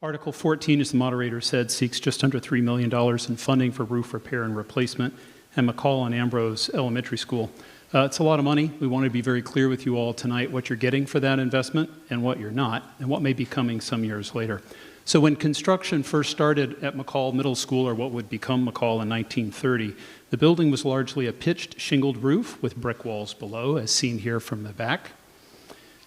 Article 14, as the moderator said, seeks just under $3 million in funding for roof repair and replacement at McCall and Ambrose Elementary School. It's a lot of money. We want to be very clear with you all tonight what you're getting for that investment and what you're not, and what may be coming some years later. So when construction first started at McCall Middle School, or what would become McCall in 1930, the building was largely a pitched shingled roof with brick walls below, as seen here from the back.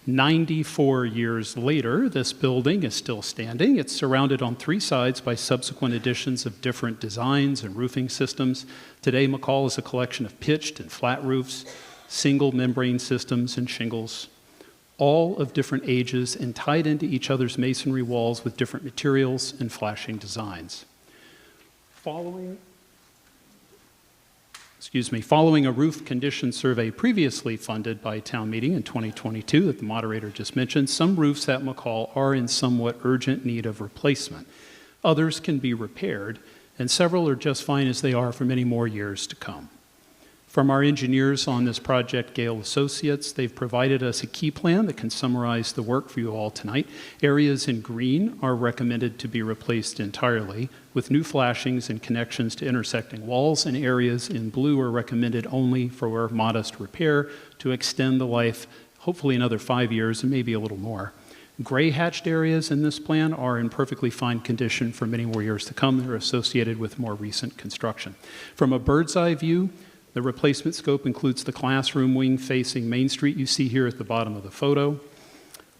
94 years later, this building is still standing. It's surrounded on three sides by subsequent additions of different designs and roofing systems. Today, McCall is a collection of pitched and flat roofs, single membrane systems, and shingles, all of different ages and tied into each other's masonry walls with different materials and flashing designs. Following a roof condition survey previously funded by town meeting in 2022 that the moderator just mentioned, some roofs at McCall are in somewhat urgent need of replacement. Others can be repaired, and several are just fine as they are for many more years to come. From our engineers on this project, Gale Associates, they've provided us a key plan that can summarize the work for you all tonight. Areas in green are recommended to be replaced entirely, with new flashings and connections to intersecting walls, and areas in blue are recommended only for modest repair to extend the life, hopefully another 5 years and maybe a little more. Gray hatched areas in this plan are in perfectly fine condition for many more years to come. They're associated with more recent construction. From a bird's eye view, the replacement scope includes the classroom wing facing Main Street you see here at the bottom of the photo,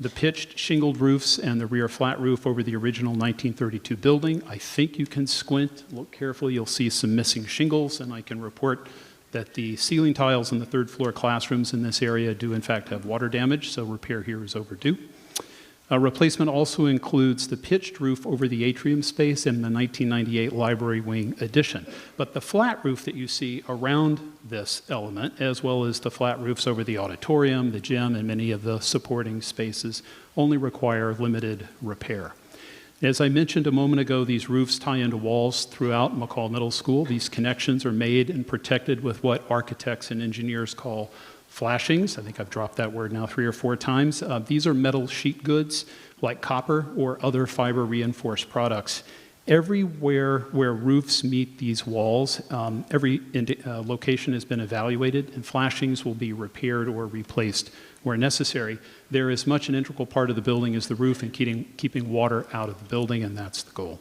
the pitched shingled roofs and the rear flat roof over the original 1932 building. I think you can squint, look carefully, you'll see some missing shingles, and I can report that the ceiling tiles in the third floor classrooms in this area do in fact have water damage, so repair here is overdue. Replacement also includes the pitched roof over the atrium space in the 1998 library wing addition. But the flat roof that you see around this element, as well as the flat roofs over the auditorium, the gym, and many of the supporting spaces, only require limited repair. As I mentioned a moment ago, these roofs tie into walls throughout McCall Middle School. These connections are made and protected with what architects and engineers call flashings. I think I've dropped that word now 3 or 4 times. These are metal sheet goods like copper or other fiber reinforced products. Everywhere where roofs meet these walls, every location has been evaluated, and flashings will be repaired or replaced where necessary. They're as much an integral part of the building as the roof and keeping water out of the building, and that's the goal.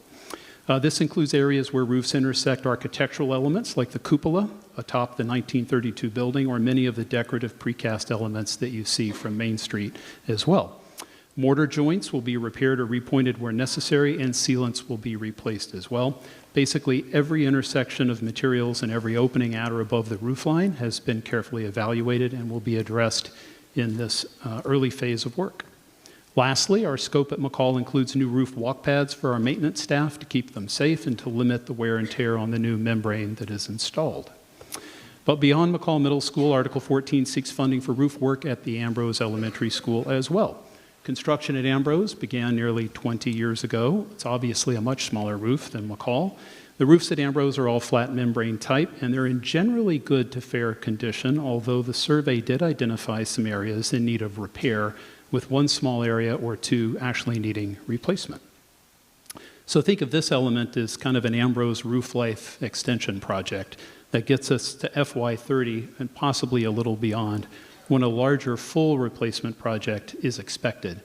This includes areas where roofs intersect architectural elements like the cupola atop the 1932 building, or many of the decorative precast elements that you see from Main Street as well. Mortar joints will be repaired or repointed where necessary, and sealants will be replaced as well. Basically, every intersection of materials and every opening at or above the roof line has been carefully evaluated and will be addressed in this early phase of work. Lastly, our scope at McCall includes new roof walk pads for our maintenance staff to keep them safe and to limit the wear and tear on the new membrane that is installed. But beyond McCall Middle School, Article 14 seeks funding for roof work at the Ambrose Elementary School as well. Construction at Ambrose began nearly 20 years ago. It's obviously a much smaller roof than McCall. The roofs at Ambrose are all flat membrane type, and they're in generally good to fair condition, although the survey did identify some areas in need of repair, with one small area or two actually needing replacement. So think of this element as kind of an Ambrose roof life extension project that gets us to FY30 and possibly a little beyond, when a larger full replacement project is expected.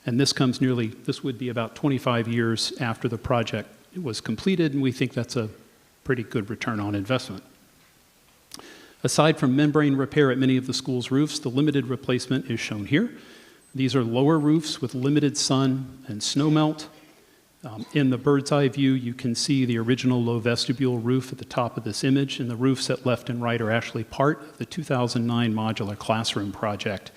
And this would be about 25 years after the project was completed, and we think that's a pretty good return on investment. Aside from membrane repair at many of the school's roofs, the limited replacement is shown here. These are lower roofs with limited sun and snow melt. In the bird's eye view, you can see the original low vestibule roof at the top of this image, and the roofs at left and right are actually part of the 2009 modular classroom project.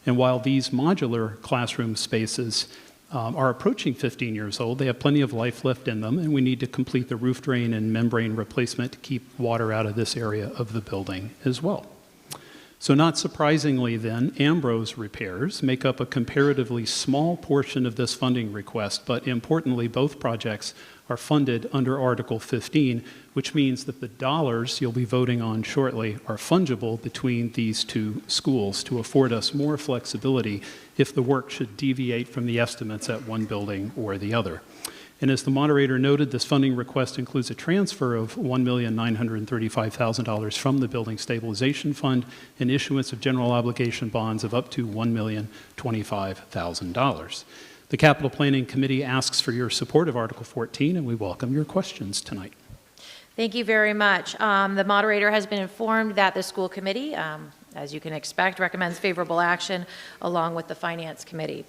And while these modular classroom spaces are approaching 15 years old, they have plenty of life left in them, and we need to complete the roof drain and membrane replacement to keep water out of this area of the building as well. So not surprisingly then, Ambrose repairs make up a comparatively small portion of this funding request, but importantly, both projects are funded under Article 15, which means that the dollars you'll be voting on shortly are fungible between these two schools to afford us more flexibility if the work should deviate from the estimates at one building or the other. And as the moderator noted, this funding request includes a transfer of $1,935,000 from the Building Stabilization Fund and issuance of general obligation bonds of up to $1,025,000. The Capital Planning Committee asks for your support of Article 14, and we welcome your questions tonight. Thank you very much. The moderator has been informed that the school committee, as you can expect, recommends favorable action along with the Finance Committee.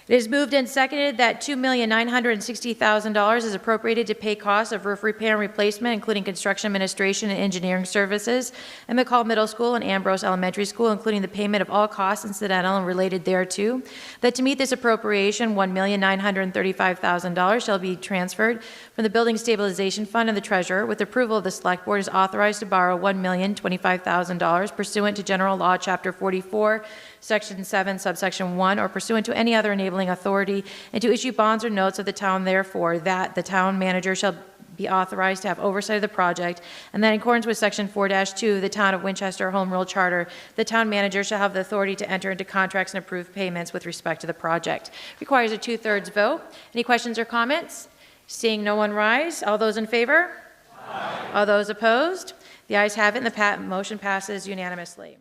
It is moved and seconded that $2,960,000 is appropriated to pay costs of roof repair and replacement, including construction administration and engineering services, at McCall Middle School and Ambrose Elementary School, including the payment of all costs incidental and related thereto. That to meet this appropriation, $1,935,000 shall be transferred from the Building Stabilization Fund and the Treasurer. With approval of the Select Board, is authorized to borrow $1,025,000 pursuant to General Law, Chapter 44, Section 7, Subsection 1, or pursuant to any other enabling authority, and to issue bonds or notes of the town, therefore, that the town manager shall be authorized to have oversight of the project, and that in accordance with Section 4-2 of the Town of Winchester Home Rule Charter, the town manager shall have the authority to enter into contracts and approve payments with respect to the project. Requires a 2/3 vote. Any questions or comments? Seeing no one rise, all those in favor? Aye. All those opposed? The ayes have it, and the motion passes unanimously.